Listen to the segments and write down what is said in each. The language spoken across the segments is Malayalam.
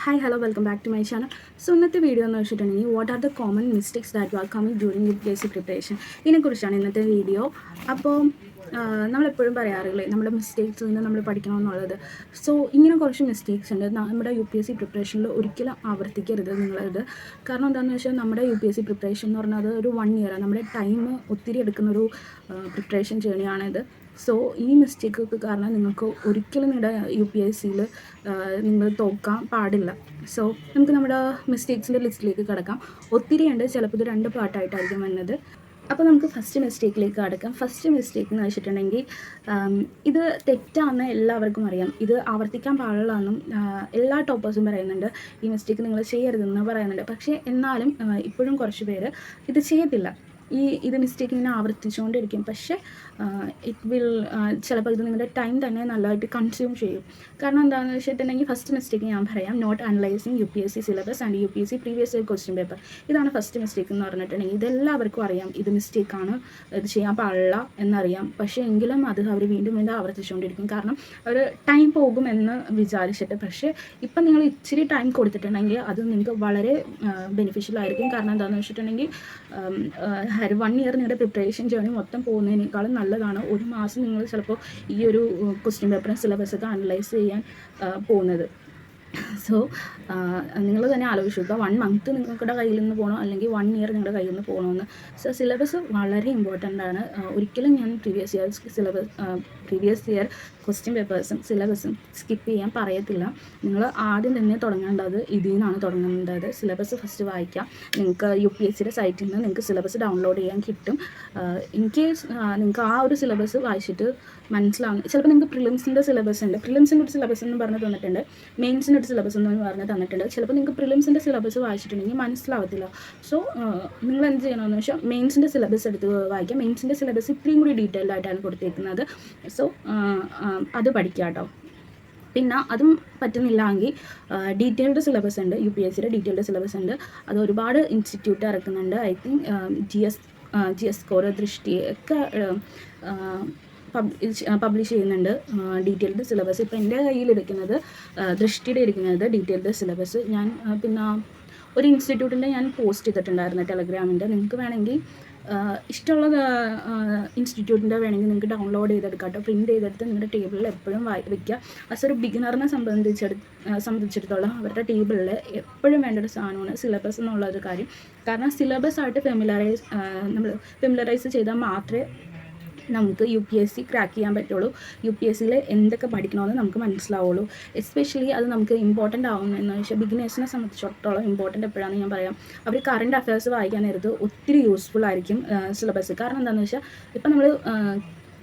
Hi, hello, welcome back to my channel. So, ഇന്നത്തെ വീഡിയോ എന്ന് വെച്ചിട്ടുണ്ടെങ്കിൽ what are the common mistakes that are coming during UPSC preparation ഇതിനെക്കുറിച്ചാണ് ഇന്നത്തെ വീഡിയോ. അപ്പോൾ നമ്മളെപ്പോഴും പറയാറില്ലേ നമ്മുടെ മിസ്റ്റേക്സിൽ നിന്ന് നമ്മൾ പഠിക്കണമെന്നുള്ളത്. സോ ഇങ്ങനെ കുറച്ച് മിസ്റ്റേക്സ് ഉണ്ട് നമ്മുടെ UPSC പ്രിപ്പറേഷനിൽ ഒരിക്കലും ആവർത്തിക്കരുത് നിങ്ങളത്. കാരണം എന്താണെന്ന് വെച്ചാൽ നമ്മുടെ UPSC പ്രിപ്പറേഷൻ എന്ന് പറഞ്ഞാൽ അത് ഒരു 1 ഇയർ നമ്മുടെ ടൈം ഒത്തിരി എടുക്കുന്നൊരു പ്രിപ്പറേഷൻ ജേണിയാണിത്. സോ ഈ മിസ്റ്റേക്കൊക്കെ കാരണം നിങ്ങൾക്ക് ഒരിക്കലും നിങ്ങളുടെ UPSCയിൽ നിങ്ങൾ തോക്കാൻ പാടില്ല. സോ നമുക്ക് നമ്മുടെ മിസ്റ്റേക്സിൻ്റെ ലിസ്റ്റിലേക്ക് കിടക്കാം. ഒത്തിരി ഉണ്ട്, ചിലപ്പോൾ ഇത് 2 പാർട്ടായിട്ടായിരിക്കും വരുന്നത്. അപ്പോൾ നമുക്ക് ഫസ്റ്റ് മിസ്റ്റേക്കിലേക്ക് കടക്കാം. ഫസ്റ്റ് മിസ്റ്റേക്ക് എന്ന് വെച്ചിട്ടുണ്ടെങ്കിൽ ഇത് തെറ്റാണെന്ന് എല്ലാവർക്കും അറിയാം, ഇത് ആവർത്തിക്കാൻ പാടില്ലെന്നും എല്ലാ ടോപ്പേഴ്സും പറയുന്നുണ്ട്. ഈ മിസ്റ്റേക്ക് നിങ്ങൾ ചെയ്യരുതെന്ന് പറയുന്നുണ്ട്. പക്ഷേ എന്നാലും ഇപ്പോഴും കുറച്ച് പേര് ഇത് ചെയ്യത്തില്ല. ഇത് മിസ്റ്റേക്ക് ഇങ്ങനെ ആവർത്തിച്ചുകൊണ്ടിരിക്കും. പക്ഷേ ചിലപ്പോൾ ഇത് നിങ്ങളുടെ ടൈം തന്നെ നല്ലതായിട്ട് കൺസ്യൂം ചെയ്യും. കാരണം എന്താണെന്ന് വെച്ചിട്ടുണ്ടെങ്കിൽ ഫസ്റ്റ് മിസ്റ്റേക്ക് ഞാൻ പറയാം, not analysing UPSC syllabus and UPSC previous year question paper. ഇതാണ് ഫസ്റ്റ് മിസ്റ്റേക്ക് എന്ന് പറഞ്ഞിട്ടുണ്ടെങ്കിൽ. ഇതെല്ലാവർക്കും അറിയാം ഇത് മിസ്റ്റേക്കാണ്, ഇത് ചെയ്യാൻ പാടില്ല എന്നറിയാം. പക്ഷേ എങ്കിലും അത് അവർ വീണ്ടും വീണ്ടും ആവർത്തിച്ചുകൊണ്ടിരിക്കും. കാരണം അവർ ടൈം പോകുമെന്ന് വിചാരിച്ചിട്ട്. പക്ഷേ ഇപ്പം നിങ്ങൾ ഇച്ചിരി ടൈം കൊടുത്തിട്ടുണ്ടെങ്കിൽ അത് നിങ്ങൾക്ക് വളരെ ബെനിഫിഷ്യൽ ആയിരിക്കും. കാരണം എന്താണെന്ന് വെച്ചിട്ടുണ്ടെങ്കിൽ 1 ഇയർ നിങ്ങളുടെ പ്രിപ്പറേഷൻ ജേർണി മൊത്തം പോകുന്നതിനേക്കാളും നല്ലതാണ് 1 മാസം നിങ്ങൾ ചിലപ്പോൾ ഈ ഒരു ക്വസ്റ്റ്യൻ പേപ്പറും സിലബസൊക്കെ അനലൈസ് ചെയ്യാൻ പോകുന്നത്. സോ നിങ്ങൾ തന്നെ ആലോചിച്ച് നോക്കുക, 1 മന്ത് നിങ്ങളുടെ കയ്യിൽ നിന്ന് പോകണോ അല്ലെങ്കിൽ 1 ഇയർ നിങ്ങളുടെ കയ്യിൽ നിന്ന് പോകണമെന്ന്. സോ സിലബസ് വളരെ ഇമ്പോർട്ടൻ്റ് ആണ്. ഒരിക്കലും ഞാൻ പ്രീവിയസ് ഇയർ ക്വസ്റ്റ്യൻ പേപ്പേഴ്സും സിലബസും സ്കിപ്പ് ചെയ്യാൻ പറയത്തില്ല. നിങ്ങൾ ആദ്യം തന്നെ തുടങ്ങേണ്ടത് ഇതിൽ നിന്നാണ് തുടങ്ങേണ്ടത്. സിലബസ് ഫസ്റ്റ് വായിക്കാം. നിങ്ങൾക്ക് UPSCയുടെ സൈറ്റിൽ നിന്ന് നിങ്ങൾക്ക് സിലബസ് ഡൗൺലോഡ് ചെയ്യാൻ കിട്ടും. ഇൻ കേസ് നിങ്ങൾക്ക് ആ ഒരു സിലബസ് വായിച്ചിട്ട് മനസ്സിലാവും. ചിലപ്പോൾ നിങ്ങൾക്ക് പ്രിലിംസിൻ്റെ സിലബസ് ഉണ്ട്, പ്രിലിംസിൻ്റെ ഒരു സിലബസ് എന്ന് പറഞ്ഞ് തന്നിട്ടുണ്ട്, മെയിൻസിൻ്റെ ഒരു സിലബസ് എന്ന് പറഞ്ഞ് തന്നിട്ടുണ്ട്. ചിലപ്പോൾ നിങ്ങൾക്ക് പ്രിലിംസിൻ്റെ സിലബസ് വായിച്ചിട്ടുണ്ടെങ്കിൽ മനസ്സിലാവത്തില്ല. സോ നിങ്ങൾ എന്ത് ചെയ്യണമെന്ന് വെച്ചാൽ മെയിൻസിൻ്റെ സിലബസ് എടുത്ത് വായിക്കാം. മെയിൻസിൻ്റെ സിലബസ് ഇത്രയും കൂടി ഡീറ്റെയിൽഡ് ആയിട്ടാണ് കൊടുത്തേക്കുന്നത്. സോ അത് പഠിക്കുക കേട്ടോ. പിന്നെ അതും പറ്റുന്നില്ലെങ്കിൽ ഡീറ്റെയിൽഡ് സിലബസ് ഉണ്ട്, UPSCയുടെ ഡീറ്റെയിൽഡ് സിലബസ് ഉണ്ട്. അത് ഒരുപാട് ഇൻസ്റ്റിറ്റ്യൂട്ട് ഇറക്കുന്നുണ്ട്. I think GS score, Drishti ഒക്കെ പബ്ലിഷ് ചെയ്യുന്നുണ്ട് ഡീറ്റെയിൽഡ് സിലബസ്. ഇപ്പോൾ എൻ്റെ കയ്യിലിരിക്കുന്നത് ദൃഷ്ടിയുടെ ഇരിക്കുന്നത് ഡീറ്റെയിൽഡ് സിലബസ്. ഞാൻ പിന്നെ ഒരു ഇൻസ്റ്റിറ്റ്യൂട്ടിൻ്റെ ഞാൻ പോസ്റ്റ് ചെയ്തിട്ടുണ്ടായിരുന്നു ടെലഗ്രാമിൻ്റെ. നിങ്ങൾക്ക് വേണമെങ്കിൽ ഇഷ്ടമുള്ള ഇൻസ്റ്റിറ്റ്യൂട്ടിൻ്റെ വേണമെങ്കിൽ നിങ്ങൾക്ക് ഡൗൺലോഡ് ചെയ്തെടുക്കാം കേട്ടോ. പ്രിൻറ്റ് ചെയ്തെടുത്ത് നിങ്ങളുടെ ടേബിളിൽ എപ്പോഴും വയ്ക്കുക. ആസ് ഒരു ബിഗിനറിനെ സംബന്ധിച്ചിടത്തോളം അവരുടെ ടേബിളിൽ എപ്പോഴും വേണ്ട ഒരു സാധനമാണ് സിലബസ് എന്നുള്ളൊരു കാര്യം. കാരണം സിലബസായിട്ട് ഫെമിലറൈസ് ചെയ്താൽ മാത്രമേ നമുക്ക് UPSC ക്രാക്ക് ചെയ്യാൻ പറ്റുള്ളൂ. UPSCയിൽ എന്തൊക്കെ പഠിക്കണമെന്ന് നമുക്ക് മനസ്സിലാവുള്ളൂ. എസ്പെഷ്യലി അത് നമുക്ക് ഇമ്പോർട്ടൻ്റ് ആവുന്നതെന്ന് വെച്ചാൽ ബിഗിനേഴ്സിനെ സംബന്ധിച്ചിടത്തോളം ഇമ്പോർട്ടൻ്റ് എപ്പോഴാണെന്ന് ഞാൻ പറയാം. അവർ കറണ്ട് അഫയേഴ്സ് വായിക്കാൻ നേരത്ത് ഒത്തിരി യൂസ്ഫുൾ ആയിരിക്കും സിലബസ്. കാരണം എന്താണെന്ന് വെച്ചാൽ ഇപ്പം നമ്മൾ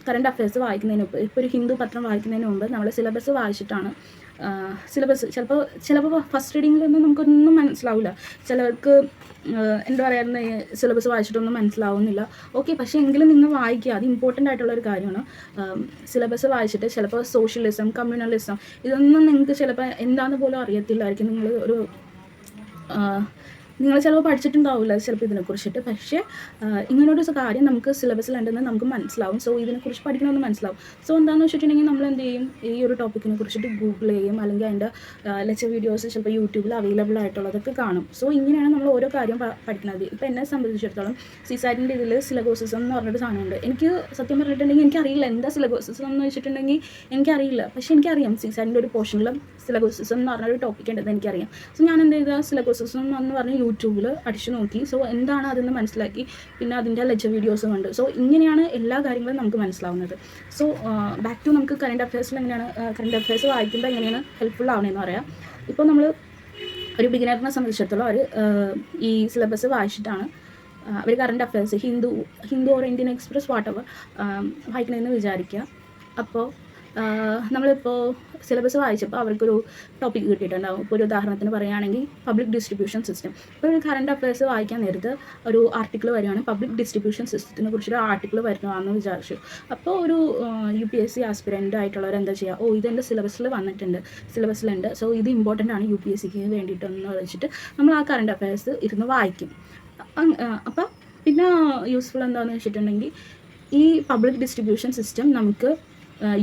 കറണ്ട് അഫയേഴ്സ് വായിക്കുന്നതിന് മുമ്പ്, ഇപ്പോൾ ഒരു ഹിന്ദു പത്രം വായിക്കുന്നതിന് മുമ്പ് നമ്മൾ സിലബസ് വായിച്ചിട്ടാണ് ചിലപ്പോൾ ഫസ്റ്റ് റീഡിങ്ങിലൊന്നും നമുക്കൊന്നും മനസ്സിലാവില്ല. ചിലർക്ക് എന്താ പറയുക, സിലബസ് വായിച്ചിട്ടൊന്നും മനസ്സിലാവുന്നില്ല. ഓക്കെ, പക്ഷേ എങ്കിലും നിങ്ങൾ വായിക്കുക, അത് ഇമ്പോർട്ടൻ്റ് ആയിട്ടുള്ളൊരു കാര്യമാണ്. സിലബസ് വായിച്ചിട്ട് ചിലപ്പോൾ സോഷ്യലിസം, കമ്മ്യൂണലിസം ഇതൊന്നും നിങ്ങൾക്ക് ചിലപ്പോൾ എന്താണെന്ന് പോലും അറിയത്തില്ലായിരിക്കും. നിങ്ങൾ ചിലപ്പോൾ പഠിച്ചിട്ടുണ്ടാവില്ല ചിലപ്പോൾ ഇതിനെക്കുറിച്ചിട്ട്. പക്ഷേ ഇങ്ങനൊരു കാര്യം നമുക്ക് സിലബസിലുണ്ടെന്ന് നമുക്ക് മനസ്സിലാവും. സോ ഇതിനെക്കുറിച്ച് പഠിക്കണമെന്ന് മനസ്സിലാവും. സോ എന്താണെന്ന് വെച്ചിട്ടുണ്ടെങ്കിൽ നമ്മൾ എന്ത് ചെയ്യും, ഈ ഒരു ടോപ്പിക്കിനെ കുറിച്ചിട്ട് ഗൂഗിൾ ചെയ്യും, അല്ലെങ്കിൽ അതിൻ്റെ ലെക്ചർ വീഡിയോസ് ചിലപ്പോൾ യൂട്യൂബിൽ അവൈലബിൾ ആയിട്ടുള്ളതൊക്കെ കാണും. സോ ഇങ്ങനെയാണ് നമ്മൾ ഓരോ കാര്യം പഠിക്കുന്നത്. ഇപ്പോൾ എന്നെ സംബന്ധിച്ചിടത്തോളം CSAT ഇതിൽ സിലബോസിസം എന്ന് പറഞ്ഞൊരു സാധനമുണ്ട്. എനിക്ക് സത്യം പറഞ്ഞിട്ടുണ്ടെങ്കിൽ എനിക്കറിയില്ല എന്താ സിലബോസിസം എന്ന് വെച്ചിട്ടുണ്ടെങ്കിൽ എനിക്കറിയില്ല. പക്ഷേ എനിക്കറിയാം CSAT ഒരു പോർഷനിൽ സിലബോസിസം എന്ന് പറഞ്ഞൊരു ടോപ്പിക് ഉണ്ടെന്ന് എനിക്കറിയാം. സോ ഞാൻ എന്ത് ചെയ്താൽ സിലബോസിസം എന്ന് പറഞ്ഞ് യൂട്യൂബിൽ അടിച്ചു നോക്കി. സോ എന്താണ് അതെന്ന് മനസ്സിലാക്കി. പിന്നെ അതിൻ്റെ ലെക്ചർ വീഡിയോസും ഉണ്ട്. സോ ഇങ്ങനെയാണ് എല്ലാ കാര്യങ്ങളും നമുക്ക് മനസ്സിലാവുന്നത്. സോ ബാക്ക് ടു നമുക്ക് കറണ്ട് അഫയേഴ്സിൽ എങ്ങനെയാണ് കറണ്ട് അഫയേഴ്സ് വായിക്കുമ്പോൾ എങ്ങനെയാണ് ഹെൽപ്ഫുൾ ആവണമെന്ന് പറയാം. ഇപ്പോൾ നമ്മൾ ഒരു ബിഗിനറിനെ സംബന്ധിച്ചിടത്തോളം അവർ ഈ സിലബസ് വായിച്ചിട്ടാണ് അവർ current affairs Hindu or Indian Express whatever വായിക്കണമെന്ന് വിചാരിക്കുക. അപ്പോൾ നമ്മളിപ്പോൾ സിലബസ് വായിച്ചപ്പോൾ അവർക്കൊരു ടോപ്പിക് കിട്ടിയിട്ടുണ്ടാകും. ഇപ്പോൾ ഒരു ഉദാഹരണത്തിന് പറയുകയാണെങ്കിൽ പബ്ലിക് ഡിസ്ട്രിബ്യൂഷൻ സിസ്റ്റം. ഇപ്പോൾ ഒരു കറണ്ട് അഫയേഴ്സ് വായിക്കാൻ നേരത്ത് ഒരു ആർട്ടിക്കിൾ വരികയാണ്, പബ്ലിക് ഡിസ്ട്രിബ്യൂഷൻ സിസ്റ്റത്തിനെ കുറിച്ചൊരു ആർട്ടിക്കിൾ വരുന്നതാണെന്ന് വിചാരിച്ചു. അപ്പോൾ ഒരു UPSC ആസ്പിരൻ്റ് ആയിട്ടുള്ളവർ എന്താ ചെയ്യുക, ഇതെൻ്റെ സിലബസിലുണ്ട്, സോ ഇത് ഇമ്പോർട്ടൻ്റ് ആണ് UPSCക്ക് വേണ്ടിയിട്ടെന്ന് വെച്ചിട്ട് നമ്മൾ ആ കറണ്ട് അഫയേഴ്സ് ഇരുന്ന് വായിക്കും. അപ്പോൾ പിന്നെ യൂസ്ഫുൾ എന്താണെന്ന് വെച്ചിട്ടുണ്ടെങ്കിൽ ഈ പബ്ലിക് ഡിസ്ട്രിബ്യൂഷൻ സിസ്റ്റം നമുക്ക്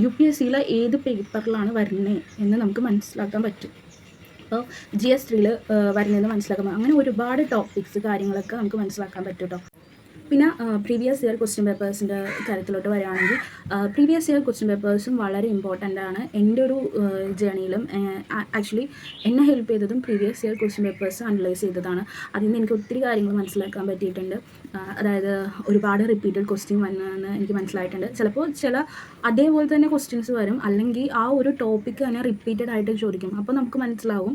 UPSCയിലെ ഏത് പേപ്പറിലാണ് വരുന്നത് എന്ന് നമുക്ക് മനസ്സിലാക്കാൻ പറ്റും. അപ്പോൾ GS3 വരുന്നതെന്ന് മനസ്സിലാക്കുമ്പോൾ അങ്ങനെ ഒരുപാട് ടോപ്പിക്സ് കാര്യങ്ങളൊക്കെ നമുക്ക് മനസ്സിലാക്കാൻ പറ്റും കേട്ടോ. പിന്നെ പ്രീവിയസ് ഇയർ ക്വസ്റ്റ്യൻ പേപ്പേഴ്സിൻ്റെ കാര്യത്തിലോട്ട് വരികയാണെങ്കിൽ പ്രീവിയസ് ഇയർ ക്വസ്റ്റ്യൻ പേപ്പേഴ്സും വളരെ ഇമ്പോർട്ടൻ്റ് ആണ്. എൻ്റെ ഒരു ജേണിയിലും ആക്ച്വലി എന്നെ ഹെൽപ്പ് ചെയ്തതും previous year question papers analyse ചെയ്തതാണ്. അതിൽ നിന്ന് എനിക്ക് ഒത്തിരി കാര്യങ്ങൾ മനസ്സിലാക്കാൻ പറ്റിയിട്ടുണ്ട്. അതായത് ഒരുപാട് റിപ്പീറ്റഡ് ക്വസ്റ്റ്യൻ വന്നതെന്ന് എനിക്ക് മനസ്സിലായിട്ടുണ്ട്. ചിലപ്പോൾ ചില അതേപോലെ തന്നെ ക്വസ്റ്റ്യൻസ് വരും, അല്ലെങ്കിൽ ആ ഒരു ടോപ്പിക്ക് തന്നെ റിപ്പീറ്റഡ് ആയിട്ട് ചോദിക്കും. അപ്പോൾ നമുക്ക് മനസ്സിലാവും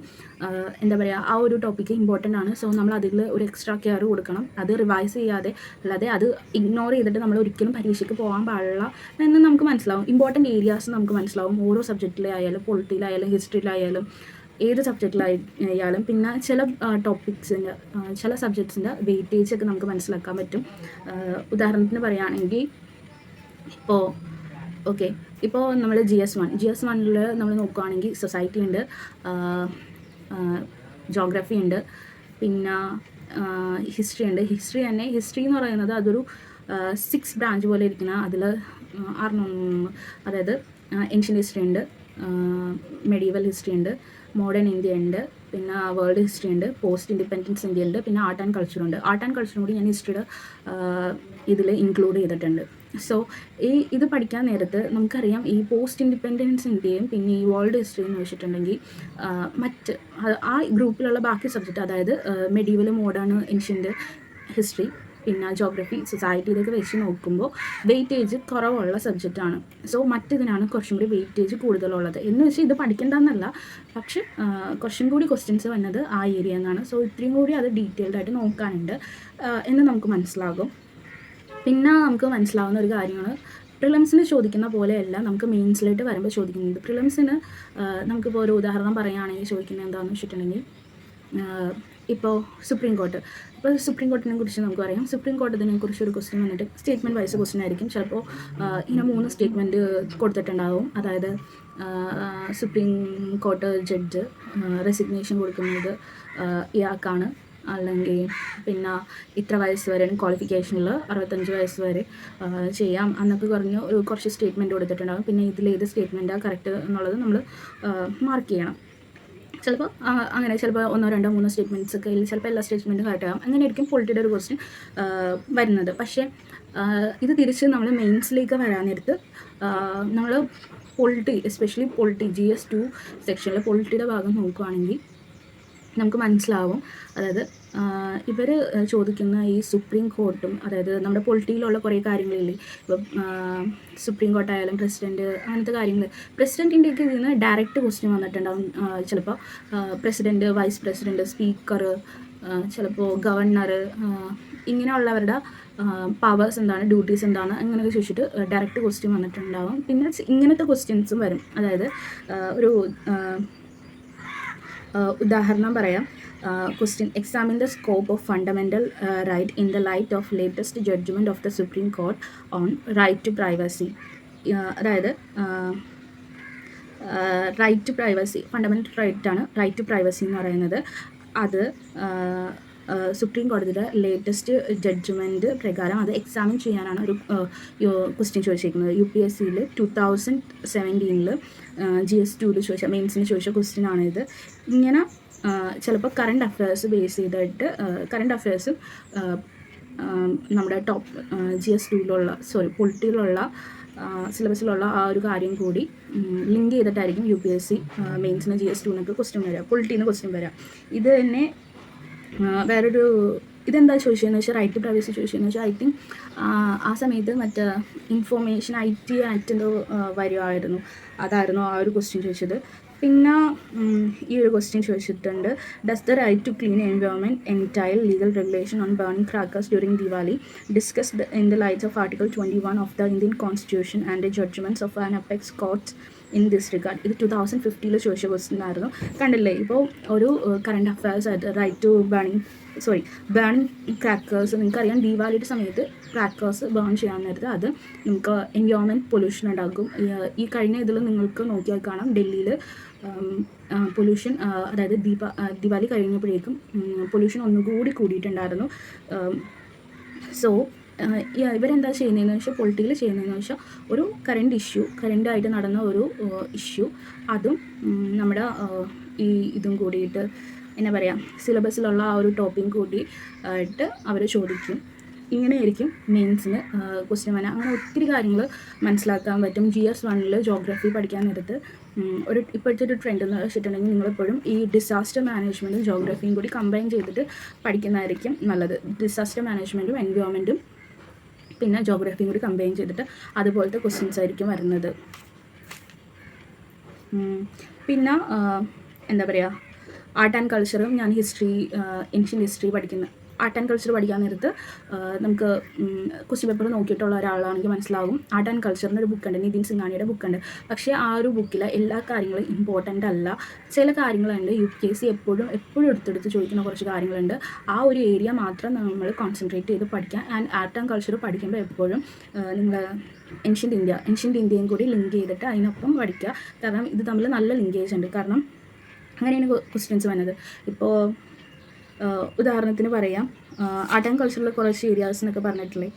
എന്താ പറയുക, ആ ഒരു ടോപ്പിക്ക് ഇമ്പോർട്ടൻ്റ് ആണ്. സോ നമ്മൾ അതിൽ ഒരു എക്സ്ട്രാ കെയർ കൊടുക്കണം. അത് റിവൈസ് ചെയ്യാതെ അല്ലാതെ അത് ഇഗ്നോർ ചെയ്തിട്ട് നമ്മൾ ഒരിക്കലും പരീക്ഷയ്ക്ക് പോകാൻ പാടില്ല എന്ന് നമുക്ക് മനസ്സിലാവും. ഇമ്പോർട്ടൻ്റ് ഏരിയാസ് നമുക്ക് മനസ്സിലാവും. ഓരോ സബ്ജക്റ്റിലായാലും പൊളിറ്റിയിലായാലും ഹിസ്റ്ററിയിലായാലും ഏത് സബ്ജക്റ്റിലായാലും. പിന്നെ ചില ടോപ്പിക്സിൻ്റെ ചില സബ്ജക്ട്സിൻ്റെ വെയിറ്റേജ് ഒക്കെ നമുക്ക് മനസ്സിലാക്കാൻ പറ്റും. ഉദാഹരണത്തിന് പറയുകയാണെങ്കിൽ ഇപ്പോൾ നമ്മൾ GS1 നമ്മൾ നോക്കുകയാണെങ്കിൽ സൊസൈറ്റി ഉണ്ട്, ജോഗ്രഫി ഉണ്ട്, പിന്നെ ഹിസ്റ്ററി ഉണ്ട്. ഹിസ്റ്ററി എന്ന് പറയുന്നത് അതൊരു 6 ബ്രാഞ്ച് പോലെ ഇരിക്കുന്ന അതിൽ 6 അതായത് ഏൻഷ്യൻ ഹിസ്റ്ററി ഉണ്ട്, മെഡീവൽ ഹിസ്റ്ററി ഉണ്ട്, മോഡേൺ ഇന്ത്യ ഉണ്ട്, പിന്നെ വേൾഡ് ഹിസ്റ്ററി ഉണ്ട്, പോസ്റ്റ് ഇൻഡിപെൻഡൻസ് ഇന്ത്യ ഉണ്ട്, പിന്നെ ആർട്ട് ആൻഡ് കൾച്ചർ ഉണ്ട്. ആർട്ട് ആൻഡ് കൾച്ചറും കൂടി ഞാൻ ഹിസ്റ്ററിയുടെ ഇതിൽ ഇൻക്ലൂഡ് ചെയ്തിട്ടുണ്ട്. സോ ഇത് പഠിക്കാൻ നേരത്ത് നമുക്കറിയാം ഈ പോസ്റ്റ് ഇൻഡിപെൻഡൻസ് ഇന്ത്യയും പിന്നെ ഈ വേൾഡ് ഹിസ്റ്ററി എന്ന് വെച്ചിട്ടുണ്ടെങ്കിൽ മറ്റ് ആ ഗ്രൂപ്പിലുള്ള ബാക്കി സബ്ജക്റ്റ്, അതായത് മെഡീവൽ, മോഡേൺ, ഏൻഷ്യൻ്റ് ഹിസ്റ്ററി, പിന്നെ ജോഗ്രഫി, സൊസൈറ്റി ഇതൊക്കെ വെച്ച് നോക്കുമ്പോൾ വെയിറ്റേജ് കുറവുള്ള സബ്ജക്റ്റാണ്. സോ മറ്റിതിനാണ് കുറച്ചും കൂടി വെയിറ്റേജ് കൂടുതലുള്ളത്. എന്ന് വെച്ചാൽ ഇത് പഠിക്കേണ്ടെന്നല്ല, പക്ഷേ കുറച്ചും കൂടി ക്വസ്റ്റ്യൻസ് വന്നത് ആ ഏരിയ എന്നാണ്. സോ ഇത്രയും കൂടി അത് ഡീറ്റെയിൽഡ് ആയിട്ട് നോക്കാനുണ്ട് എന്ന് നമുക്ക് മനസ്സിലാകും. പിന്നെ നമുക്ക് മനസ്സിലാവുന്ന ഒരു കാര്യമാണ്, പ്രിലിംസിന് ചോദിക്കുന്ന പോലെയല്ല നമുക്ക് മെയിൻസിലോട്ട് വരുമ്പോൾ ചോദിക്കുന്നത്. പ്രിലിംസിന് നമുക്കിപ്പോൾ ഒരു ഉദാഹരണം പറയുകയാണെങ്കിൽ ചോദിക്കുന്നത് എന്താണെന്ന് വെച്ചിട്ടുണ്ടെങ്കിൽ, ഇപ്പോൾ സുപ്രീം കോർട്ടിനെ കുറിച്ച് നമുക്ക് പറയാം. സുപ്രീം കോടതിനെ കുറിച്ച് ഒരു ക്വസ്റ്റ്യൻ വന്നിട്ട് സ്റ്റേറ്റ്മെൻറ്റ് വൈസ് ക്വസ്റ്റ്യൻ ആയിരിക്കും. ചിലപ്പോൾ ഇങ്ങനെ 3 സ്റ്റേറ്റ്മെൻറ്റ് കൊടുത്തിട്ടുണ്ടാവും. അതായത് സുപ്രീം കോർട്ട് ജഡ്ജ് റെസിഗ്നേഷൻ കൊടുക്കുന്നത് ഇയാൾക്കാണ്, അല്ലെങ്കിൽ പിന്നെ ഇത്ര വയസ്സ് വരെ ക്വാളിഫിക്കേഷനിൽ 65 വയസ്സ് വരെ ചെയ്യാം എന്നൊക്കെ പറഞ്ഞ് കുറച്ച് സ്റ്റേറ്റ്മെൻറ്റ് കൊടുത്തിട്ടുണ്ടാകും. പിന്നെ ഇതിലേത് സ്റ്റേറ്റ്മെൻറ്റാണ് കറക്റ്റ് എന്നുള്ളത് നമ്മൾ മാർക്ക് ചെയ്യണം. ചിലപ്പോൾ അങ്ങനെ ചിലപ്പോൾ 1, 2, 3 സ്റ്റേറ്റ്മെൻറ്റ്സ് ഒക്കെ ഇല്ല, ചിലപ്പോൾ എല്ലാ സ്റ്റേറ്റ്മെൻറ്റും കറക്റ്റ് ആകും. അങ്ങനെയായിരിക്കും പൊളിറ്റിയുടെ ഒരു ക്വസ്റ്റ്യൻ വരുന്നത്. പക്ഷേ ഇത് തിരിച്ച് നമ്മൾ മെയിൻസിലേക്ക് വരാൻ നേരത്ത് നമ്മൾ പൊളിറ്റി, എസ്പെഷ്യലി പൊളിറ്റി GS2 സെക്ഷനിൽ പൊളിറ്റിയുടെ ഭാഗം നോക്കുകയാണെങ്കിൽ നമുക്ക് മനസ്സിലാവും. അതായത് ഇവർ ചോദിക്കുന്ന ഈ സുപ്രീം കോർട്ടും, അതായത് നമ്മുടെ പൊളിറ്റിയിലുള്ള കുറേ കാര്യങ്ങളില്ലേ, ഇപ്പം സുപ്രീം കോർട്ടായാലും പ്രസിഡൻറ്റ്, അങ്ങനത്തെ കാര്യങ്ങൾ, പ്രസിഡൻറ്റിൻ്റെയൊക്കെ ഇതിൽ നിന്ന് ഡയറക്റ്റ് ക്വസ്റ്റ്യൻ വന്നിട്ടുണ്ടാവും. ചിലപ്പോൾ പ്രസിഡൻറ്റ്, വൈസ് പ്രസിഡൻറ്റ്, സ്പീക്കർ, ചിലപ്പോൾ ഗവർണർ, ഇങ്ങനെയുള്ളവരുടെ പവേഴ്സ് എന്താണ്, ഡ്യൂട്ടീസ് എന്താണ്, അങ്ങനെയൊക്കെ ചോദിച്ചിട്ട് ഡയറക്റ്റ് ക്വസ്റ്റ്യൻ വന്നിട്ടുണ്ടാവും. പിന്നെ ഇങ്ങനത്തെ ക്വസ്റ്റ്യൻസും വരും. അതായത് ഒരു ഉദാഹരണം പറയാം. Question: Examine the scope of fundamental right in the light of latest judgment of the Supreme Court on right to privacy. അതായത് റൈറ്റ് ടു പ്രൈവസി ഫണ്ടമെൻ്റൽ റൈറ്റാണ് റൈറ്റ് ടു പ്രൈവസി എന്ന് പറയുന്നത്. അത് സുപ്രീം കോടതിയുടെ ലേറ്റസ്റ്റ് ജഡ്ജ്മെൻറ്റ് പ്രകാരം അത് എക്സാമിൻ ചെയ്യാനാണ് ഒരു ക്വസ്റ്റ്യൻ ചോദിച്ചിരിക്കുന്നത്. UPSCയിൽ 2017 GS2 ചോദിച്ച മെയിൻസിന് ചോദിച്ച ക്വസ്റ്റ്യനാണിത്. ഇങ്ങനെ ചിലപ്പോൾ കറണ്ട് അഫയേഴ്സ് ബേസ് ചെയ്തിട്ട് കറണ്ട് അഫയേഴ്സും നമ്മുടെ ടോപ്പ് GS2 പൊളിറ്റിയിലുള്ള സിലബസിലുള്ള ആ ഒരു കാര്യം കൂടി ലിങ്ക് ചെയ്തിട്ടായിരിക്കും UPSC മെയിൻസിന് GS2 ക്വസ്റ്റ്യൻ വരിക, പൊളിറ്റിന്ന് ക്വസ്റ്റ്യൻ വരിക. ഇത് തന്നെ വേറൊരു ഇതെന്താ ചോദിച്ചതെന്ന് വെച്ചാൽ റൈറ്റ് ടു പ്രൈവസി ചോദിച്ചതെന്ന് വെച്ചാൽ ഐ തിങ്ക് ആ സമയത്ത് മറ്റേ ഇൻഫോർമേഷൻ IT ആക്ട് എന്തോ വരുമായിരുന്നു, അതായിരുന്നു ആ ഒരു ക്വസ്റ്റ്യൻ ചോദിച്ചത്. പിന്നെ ഈ ഒരു ക്വസ്റ്റ്യൻ ചോദിച്ചിട്ടുണ്ട്, does the right to clean environment entail legal regulation on burning crackers during Diwali discussed in the lights of Article 21 of the Indian Constitution and the judgements of an apex courts in this regard. ഇത് 2015 ചോദിച്ച ക്വസ്റ്റ്യൻ ആയിരുന്നു. കണ്ടില്ലേ, ഇപ്പോൾ ഒരു കറണ്ട് അഫയേഴ്സ് ആയിട്ട് റൈറ്റ് ടു ബേണിംഗ് ക്രാക്കേഴ്സ്. നിങ്ങൾക്കറിയാം ദീപാവലിയുടെ സമയത്ത് ക്രാക്കേഴ്സ് ബേൺ ചെയ്യാൻ നേരത്ത് അത് നമുക്ക് എൻവയോൺമെൻറ്റ് പൊല്യൂഷൻ ഉണ്ടാക്കും. ഈ കഴിഞ്ഞ ഇതിൽ നിങ്ങൾക്ക് നോക്കിയാൽ കാണാം, ഡൽഹിയിൽ പൊല്യൂഷൻ, അതായത് ദിവാലി കഴിഞ്ഞപ്പോഴേക്കും പൊല്യൂഷൻ ഒന്നുകൂടി കൂടിയിട്ടുണ്ടായിരുന്നു. സോ ഇവരെന്താ ചെയ്യുന്നതെന്ന് വെച്ചാൽ പൊളിറ്റിക്കൽ ചെയ്യുന്നതെന്ന് വെച്ചാൽ ഒരു കറണ്ടായിട്ട് നടന്ന ഒരു ഇഷ്യൂ അതും നമ്മുടെ ഈ ഇതും കൂടിയിട്ട് എന്നാ പറയുക സിലബസിലുള്ള ആ ഒരു ടോപ്പിക് കൂടി ആയിട്ട് അവർ ചോദിക്കും. ഇങ്ങനെയായിരിക്കും മെയിൻസിന് ക്വസ്റ്റ്യൻ വരാൻ. അങ്ങനെ ഒത്തിരി കാര്യങ്ങൾ മനസ്സിലാക്കാൻ പറ്റും. GS1 ജോഗ്രഫി പഠിക്കാൻ നേരത്ത് ഇപ്പോഴത്തെ ഒരു ട്രെൻഡ് എന്ന് വെച്ചിട്ടുണ്ടെങ്കിൽ നിങ്ങളെപ്പോഴും ഈ ഡിസാസ്റ്റർ മാനേജ്മെൻറ്റും ജോഗ്രഫിയും കൂടി കമ്പൈൻ ചെയ്തിട്ട് പഠിക്കുന്നതായിരിക്കും നല്ലത്. ഡിസാസ്റ്റർ മാനേജ്മെൻറ്റും എൻവയോൺമെൻറ്റും പിന്നെ ജോഗ്രഫിയും കൂടി കമ്പൈൻ ചെയ്തിട്ട് അതുപോലത്തെ ക്വസ്റ്റ്യൻസ് ആയിരിക്കും വരുന്നത്. പിന്നെ എന്താ പറയുക, ആർട്ട് ആൻഡ് കൾച്ചറും ഞാൻ ancient history art and culture പഠിക്കാൻ നേരത്ത് നമുക്ക് ക്വസ്റ്റ്യൻ പേപ്പർ നോക്കിയിട്ടുള്ള ഒരാളാണെങ്കിൽ മനസ്സിലാവും. ആർട്ട് ആൻഡ് കൾച്ചറിൻ്റെ ഒരു ബുക്കുണ്ട്, നിതിൻ സിംഗാണിയുടെ ബുക്കുണ്ട്. പക്ഷേ ആ ഒരു ബുക്കിൽ എല്ലാ കാര്യങ്ങളും ഇമ്പോർട്ടൻ്റ് അല്ല. ചില കാര്യങ്ങളുണ്ട് UPSC എപ്പോഴും എടുത്തെടുത്ത് ചോദിക്കുന്ന കുറച്ച് കാര്യങ്ങളുണ്ട്. ആ ഒരു ഏരിയ മാത്രം നമ്മൾ കോൺസെൻട്രേറ്റ് ചെയ്ത് പഠിക്കുക. ആൻഡ് ആർട്ട് ആൻഡ് കൾച്ചർ പഠിക്കുമ്പോൾ എപ്പോഴും നിങ്ങൾ ഏൻഷ്യൻ്റ് ഇന്ത്യയും കൂടി ലിങ്ക് ചെയ്തിട്ട് അതിനൊപ്പം പഠിക്കുക. കാരണം ഇത് തമ്മിൽ നല്ല ലിങ്കേജ് ഉണ്ട്. കാരണം അങ്ങനെയാണ് ക്വസ്റ്റ്യൻസ് വന്നത്. ഇപ്പോൾ ഉദാഹരണത്തിന് പറയാം, ആർട്ട് ആൻഡ് കൾച്ചറിൽ കുറച്ച് ഏരിയാസ് എന്നൊക്കെ പറഞ്ഞിട്ടില്ലേ,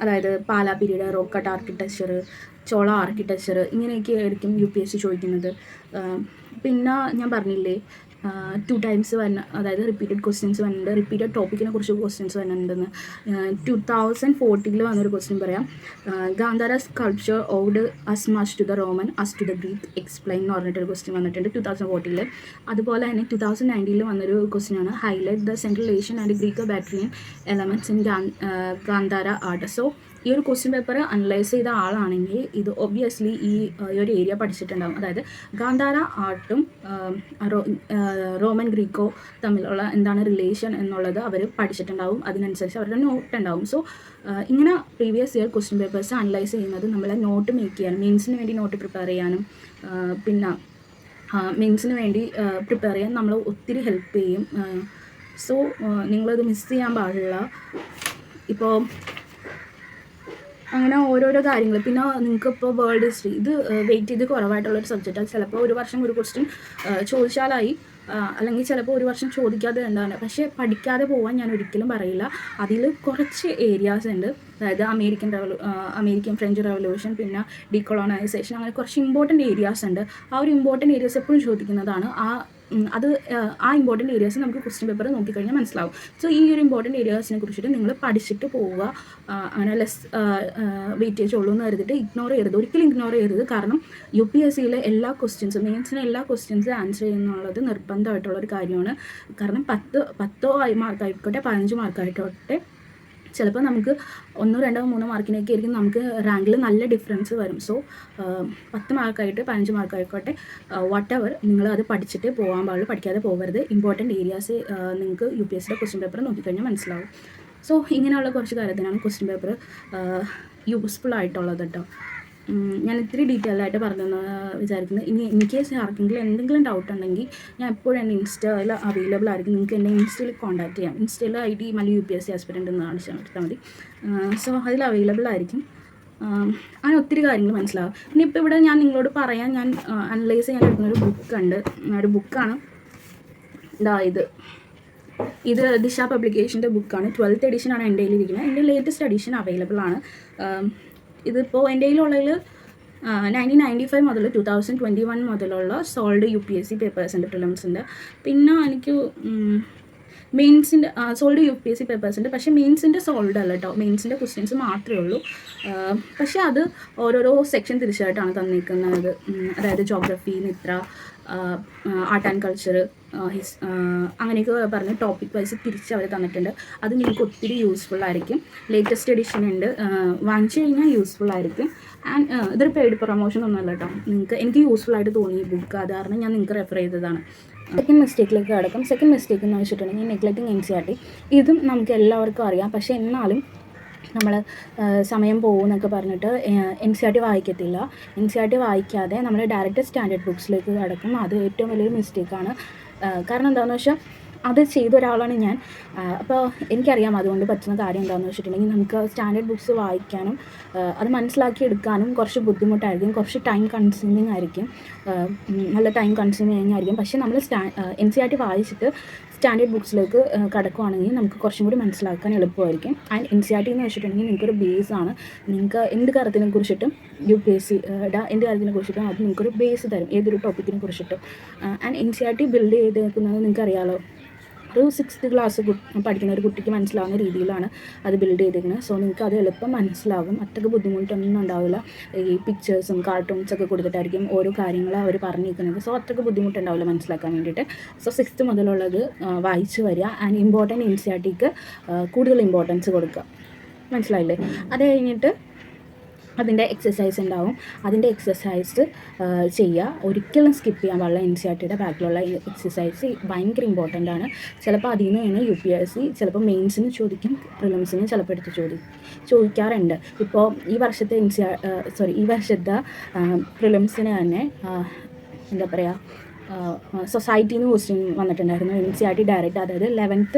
അതായത് Pala period, rock cut architecture, Chola architecture, ഇങ്ങനെയൊക്കെ ആയിരിക്കും UPSC ചോദിക്കുന്നത്. പിന്നെ ഞാൻ പറഞ്ഞില്ലേ 2 ടൈംസ് വരുന്ന, അതായത് റിപ്പീറ്റഡ് ക്വസ്റ്റ്യൻസ് വരുന്നുണ്ട്, റിപ്പീറ്റഡ് ടോപ്പിക്കിനെ കുറിച്ച് ക്വസ്റ്റ്യൻസ് വരുന്നുണ്ടെന്ന്. 2014 വന്നൊരു ക്വസ്റ്റ്യൻ പറയാം. Gandhara sculpture owed as much to the Roman as to the Greek explain എന്ന് പറഞ്ഞിട്ടൊരു ക്വസ്റ്റ്യൻ വന്നിട്ടുണ്ട് 2014. അതുപോലെ തന്നെ 2019 വന്നൊരു ക്വസ്റ്റ്യനാണ് highlight the central Asian and Greek ബാക്ടീരിയൻ elements in Gandhara art. So ഈ ഒരു ക്വസ്റ്റ്യൻ പേപ്പർ അനലൈസ് ചെയ്ത ആളാണെങ്കിൽ ഇത് ഒബ്വിയസ്ലി ഈ ഒരു ഏരിയ പഠിച്ചിട്ടുണ്ടാകും. അതായത് ഗാന്ധാര ആർട്ടും റോമൻ ഗ്രീക്കോ തമ്മിലുള്ള എന്താണ് റിലേഷൻ എന്നുള്ളത് അവർ പഠിച്ചിട്ടുണ്ടാവും. അതിനനുസരിച്ച് അവരുടെ നോട്ട് ഉണ്ടാവും. സോ ഇങ്ങനെ previous year question papers analyse ചെയ്യുന്നത് നമ്മളെ നോട്ട് മേക്ക് ചെയ്യാനും മെയിൻസിന് വേണ്ടി നോട്ട് പ്രിപ്പയർ ചെയ്യാനും പിന്നെ മെയിൻസിന് വേണ്ടി പ്രിപ്പയർ ചെയ്യാൻ നമ്മൾ ഒത്തിരി ഹെൽപ്പ് ചെയ്യും. സോ നിങ്ങളത് മിസ് ചെയ്യാൻ പാടില്ല. ഇപ്പോൾ അങ്ങനെ ഓരോരോ കാര്യങ്ങൾ. പിന്നെ നിങ്ങൾക്കിപ്പോൾ വേൾഡ് ഹിസ്റ്ററി ഇത് വെയിറ്റ് ചെയ്ത് കുറവായിട്ടുള്ളൊരു സബ്ജക്റ്റാണ്. ചിലപ്പോൾ ഒരു വർഷം ഒരു ക്വസ്റ്റ്യൻ ചോദിച്ചാലായി, അല്ലെങ്കിൽ ചിലപ്പോൾ ഒരു വർഷം ചോദിക്കാതെ ഉണ്ടാവില്ല. പക്ഷേ പഠിക്കാതെ പോകാൻ ഞാൻ ഒരിക്കലും പറയില്ല. അതിൽ കുറച്ച് ഏരിയാസ് ഉണ്ട്, അതായത് അമേരിക്കൻ ഫ്രഞ്ച് റെവല്യൂഷൻ, പിന്നെ ഡീകൊളോണൈസേഷൻ, അങ്ങനെ കുറച്ച് ഇമ്പോർട്ടൻ്റ് ഏരിയാസ് ഉണ്ട്. ആ ഒരു ഇമ്പോർട്ടൻ്റ് ഏരിയാസ് എപ്പോഴും ചോദിക്കുന്നതാണ്. ആ ഇമ്പോർട്ടൻ്റ് ഏരിയാസ് നമുക്ക് ക്വസ്റ്റ്യൻ പേപ്പർ നോക്കിക്കഴിഞ്ഞാൽ മനസ്സിലാവും. സോ ഈ ഒരു ഇമ്പോർട്ടൻ്റ് ഏരിയാസിനെ കുറിച്ചിട്ട് നിങ്ങൾ പഠിച്ചിട്ട് പോവുക. അങ്ങനെ വെയിറ്റേജ് ഉള്ളൂ എന്ന് കരുതിയിട്ട് ഒരിക്കലും ഇഗ്നോർ ചെയ്യരുത്. കാരണം UPSCയിലെ എല്ലാ ക്വസ്റ്റ്യൻസും മെയിൻസിന് എല്ലാ ക്വസ്റ്റ്യൻസും ആൻസർ ചെയ്യുന്നുള്ളത് നിർബന്ധമായിട്ടുള്ളൊരു കാര്യമാണ്. കാരണം 10 മാർക്കായിക്കോട്ടെ 15 മാർക്കായിക്കോട്ടെ, ചിലപ്പോൾ നമുക്ക് 1, 2, 3 മാർക്കിനൊക്കെ ആയിരിക്കും നമുക്ക് റാങ്കിൽ നല്ല ഡിഫറൻസ് വരും. സോ 10 മാർക്കായിട്ട് 15 മാർക്കായിക്കോട്ടെ, വാട്ടെവർ നിങ്ങൾ അത് പഠിച്ചിട്ട് പോകാൻ പാടുള്ളൂ, പഠിക്കാതെ പോകരുത്. ഇമ്പോർട്ടൻ്റ് ഏരിയാസ് നിങ്ങൾക്ക് UPSCയുടെ ക്വസ്റ്റ്യൻ പേപ്പർ നോക്കിക്കഴിഞ്ഞാൽ മനസ്സിലാവും. സോ ഇങ്ങനെയുള്ള കുറച്ച് കാര്യത്തിനാണ് ക്വസ്റ്റ്യൻ പേപ്പർ യൂസ്ഫുൾ ആയിട്ടുള്ളത് കേട്ടോ. ഞാൻ ഇത്തിരി ഡീറ്റെയിൽ ആയിട്ട് പറഞ്ഞെന്ന് വിചാരിക്കുന്നത്. ഇനി ഇൻ കേസ് ആർക്കെങ്കിലും എന്തെങ്കിലും ഡൗട്ട് ഉണ്ടെങ്കിൽ ഞാൻ എപ്പോഴും എൻ്റെ ഇൻസ്റ്റയിൽ അവൈലബിൾ ആയിരിക്കും. നിങ്ങൾക്ക് എൻ്റെ ഇൻസ്റ്റയിൽ കോൺടാക്ട് ചെയ്യാം. ഇൻസ്റ്റയിൽ ID മല്ലി UPSC ആസ്പിരൻ്റ് എന്ന് കാണിച്ചാൽ എടുത്താൽ മതി. സോ അതിൽ അവൈലബിൾ ആയിരിക്കും. അങ്ങനെ ഒത്തിരി കാര്യങ്ങൾ മനസ്സിലാവും. ഇനിയിപ്പോൾ ഇവിടെ ഞാൻ നിങ്ങളോട് പറയാൻ ഞാൻ അനലൈസ് ചെയ്യാൻ എടുക്കുന്നൊരു ഒരു ബുക്കാണ് ഇത് ദിശ പബ്ലിക്കേഷൻ്റെ ബുക്കാണ്. 12th എഡിഷനാണ് എൻ്റെ കയ്യിലിരിക്കുന്നത്. എൻ്റെ ലേറ്റസ്റ്റ് എഡിഷൻ അവൈലബിൾ ആണ്. ഇതിപ്പോൾ എൻ്റെ കയ്യിലുള്ളതിൽ 1995 മുതൽ 2021 മുതലുള്ള സോൾഡ് UPSC പേപ്പേഴ്സ് ഉണ്ട്, പ്രിലിംസിൻ്റെ. പിന്നെ എനിക്ക് മെയിൻസിൻ്റെ സോൾഡ് UPSC പേപ്പേഴ്സ് ഉണ്ട്. പക്ഷേ മെയിൻസിൻ്റെ സോൾഡ് അല്ല കേട്ടോ, മെയിൻസിൻ്റെ ക്വസ്റ്റ്യൻസ് മാത്രമേ ഉള്ളൂ. പക്ഷേ അത് ഓരോരോ സെക്ഷൻ തിരിച്ചായിട്ടാണ് തന്നിരിക്കുന്നത്. അതായത് ജോഗ്രഫി, മിത്ര, ആർട്ട് ആൻഡ് കൾച്ചർ, അങ്ങനെയൊക്കെ പറഞ്ഞ് ടോപ്പിക് വൈസ് തിരിച്ച് അവർ തന്നിട്ടുണ്ട്. അത് നിങ്ങൾക്ക് ഒത്തിരി യൂസ്ഫുൾ ആയിരിക്കും. ലേറ്റസ്റ്റ് എഡിഷൻ ഉണ്ട്, വാങ്ങിച്ചു കഴിഞ്ഞാൽ യൂസ്ഫുൾ ആയിരിക്കും. ആൻഡ് ഇതൊരു പെയ്ഡ് പ്രൊമോഷൻ ഒന്നുമല്ല കേട്ടോ, എനിക്ക് യൂസ്ഫുൾ ആയിട്ട് തോന്നി ബുക്ക്, അത് കാരണം ഞാൻ നിങ്ങൾക്ക് റെഫർ ചെയ്തതാണ്. സെക്കൻഡ് മിസ്റ്റേക്കിലേക്ക് കിടക്കും. സെക്കൻഡ് മിസ്റ്റേക്ക് എന്ന് വെച്ചിട്ടുണ്ടെങ്കിൽ നെഗ്ലക്റ്റിംഗ് NCERT. ഇതും നമുക്ക് എല്ലാവർക്കും അറിയാം. പക്ഷേ എന്നാലും നമ്മൾ സമയം പോകുമെന്നൊക്കെ പറഞ്ഞിട്ട് NCERT വായിക്കത്തില്ല. NCERT വായിക്കാതെ നമ്മൾ ഡയറക്റ്റ് സ്റ്റാൻഡേർഡ് ബുക്സിലേക്ക് കിടക്കും. അത് ഏറ്റവും വലിയൊരു മിസ്റ്റേക്കാണ്. കാരണം എന്താണെന്ന് വെച്ചാൽ അത് ചെയ്ത ഒരാളാണ് ഞാൻ. അപ്പോൾ എനിക്കറിയാം അതുകൊണ്ട് പറ്റുന്ന കാര്യം എന്താണെന്ന് വെച്ചിട്ടുണ്ടെങ്കിൽ നമുക്ക് സ്റ്റാൻഡേർഡ് ബുക്സ് വായിക്കാനും അത് മനസ്സിലാക്കി എടുക്കാനും കുറച്ച് ബുദ്ധിമുട്ടായിരിക്കും, കുറച്ച് ടൈം കൺസ്യൂമിങ് ആയിരിക്കും, നല്ല ടൈം കൺസ്യൂമിങ് ആയിരിക്കും. പക്ഷേ നമ്മൾ NCERT വായിച്ചിട്ട് സ്റ്റാൻഡേർഡ് ബുക്സിലേക്ക് കടക്കുകയാണെങ്കിൽ നമുക്ക് കുറച്ചും കൂടി മനസ്സിലാക്കാൻ എളുപ്പമായിരിക്കും. ആൻഡ് NCERT എന്ന് വെച്ചിട്ടുണ്ടെങ്കിൽ നിങ്ങൾക്കൊരു ബേസാണ്. നിങ്ങൾക്ക് എന്ത് കാര്യത്തിനെ കുറിച്ചിട്ടും UPSC എന്ത് കാര്യത്തിനെ കുറിച്ചിട്ടും അത് നിങ്ങൾക്കൊരു ബേസ് തരും, ഏതൊരു ടോപ്പിക്കിനെ കുറിച്ചിട്ടും. ആൻഡ് NCERT ബിൽഡ് ചെയ്തേക്കുന്നത് നിങ്ങൾക്കറിയാമല്ലോ, ഒരു 6th ക്ലാസ് പഠിക്കുന്ന ഒരു കുട്ടിക്ക് മനസ്സിലാവുന്ന രീതിയിലാണ് അത് ബിൽഡ് ചെയ്തിരിക്കുന്നത്. സോ നിങ്ങൾക്ക് അത് എളുപ്പം മനസ്സിലാകും, അത്രയ്ക്ക് ബുദ്ധിമുട്ടൊന്നും ഉണ്ടാവില്ല. ഈ പിക്ചേഴ്സും കാർട്ടൂൺസൊക്കെ കൊടുത്തിട്ടായിരിക്കും ഓരോ കാര്യങ്ങൾ അവർ പറഞ്ഞിരിക്കുന്നത്. സോ അത്രയ്ക്ക് ബുദ്ധിമുട്ടുണ്ടാവില്ല മനസ്സിലാക്കാൻ വേണ്ടിയിട്ട്. സോ 6th മുതലുള്ളത് വായിച്ച് വരിക. ആൻഡ് ഇമ്പോർട്ടൻറ്റ് NCERTക്ക് കൂടുതൽ ഇമ്പോർട്ടൻസ് കൊടുക്കുക, മനസ്സിലായില്ലേ? അത് കഴിഞ്ഞിട്ട് അതിൻ്റെ എക്സസൈസ് ഉണ്ടാവും, അതിൻ്റെ എക്സസൈസ് ചെയ്യുക, ഒരിക്കലും സ്കിപ്പ് ചെയ്യാൻ പാടില്ല. NCERTയുടെ ബാക്കിലുള്ള എക്സസൈസ് ഭയങ്കര ഇമ്പോർട്ടൻ്റ് ആണ്. ചിലപ്പോൾ അതിൽ നിന്ന് തന്നെ UPSC ചിലപ്പോൾ മെയിൻസിന് ചോദിക്കും, പ്രിലിംസിന് ചിലപ്പോൾ എടുത്ത് ചോദിക്കാറുണ്ട്. ഇപ്പോൾ ഈ വർഷത്തെ ഈ വർഷത്തെ പ്രിലിംസിന് തന്നെ എന്താ പറയുക, സൊസൈറ്റിയിൽ നിന്ന് ക്വസ്റ്റ്യൻ വന്നിട്ടുണ്ടായിരുന്നു. NCERT ഡയറക്റ്റ്, അതായത് 11th